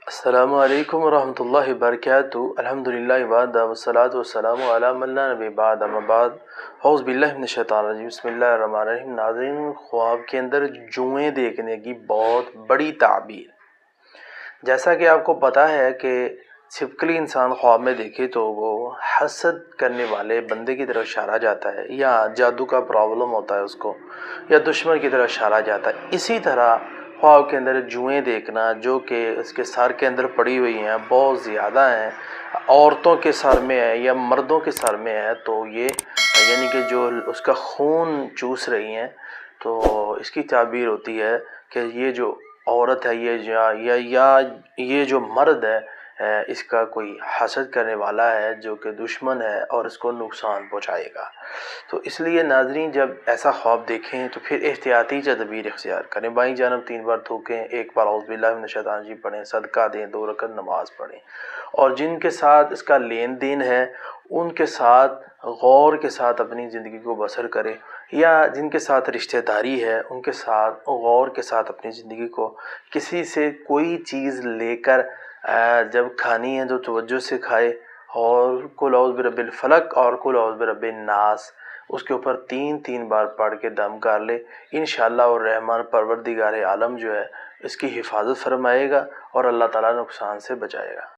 السلام علیکم ورحمۃ اللہ وبرکاتہ۔ الحمدللہ وحدہ والصلاۃ والسلام علی من لا نبی بعد، اما بعد، اعوذ باللہ من الشیطان الرجیم، بسم اللہ الرحمن الرحیم۔ ناظرین، خواب کے اندر جوئیں دیکھنے کی بہت بڑی تعبیر، جیسا کہ آپ کو پتہ ہے کہ چھپکلی انسان خواب میں دیکھے تو وہ حسد کرنے والے بندے کی طرف اشارہ جاتا ہے، یا جادو کا پرابلم ہوتا ہے اس کو، یا دشمن کی طرف اشارہ جاتا ہے۔ اسی طرح خواب کے اندر جوئیں دیکھنا جو کہ اس کے سر کے اندر پڑی ہوئی ہیں، بہت زیادہ ہیں، عورتوں کے سر میں ہے یا مردوں کے سر میں ہے، تو یہ یعنی کہ جو اس کا خون چوس رہی ہیں، تو اس کی تعبیر ہوتی ہے کہ یہ جو عورت ہے، یا یہ جو مرد ہے، اس کا کوئی حسد کرنے والا ہے جو کہ دشمن ہے اور اس کو نقصان پہنچائے گا۔ تو اس لیے ناظرین، جب ایسا خواب دیکھیں تو پھر احتیاطی تدبیر اختیار کریں۔ بائیں جانب 3 بار تھوکیں، 1 بار اعوذ باللہ من الشیطان الرجیم پڑھیں، صدقہ دیں، 2 رکعت نماز پڑھیں، اور جن کے ساتھ اس کا لین دین ہے ان کے ساتھ غور کے ساتھ اپنی زندگی کو بسر کریں، یا جن کے ساتھ رشتہ داری ہے ان کے ساتھ غور کے ساتھ اپنی زندگی کو، کسی سے کوئی چیز لے کر جب کھانی ہے تو توجہ سے کھائے، اور قل اعوذ برب الفلق اور قل اعوذ برب الناس اس کے اوپر 3 بار پڑھ کے دم کر لے۔ انشاءاللہ الرحمن پروردگار عالم جو ہے اس کی حفاظت فرمائے گا اور اللہ تعالیٰ نقصان سے بچائے گا۔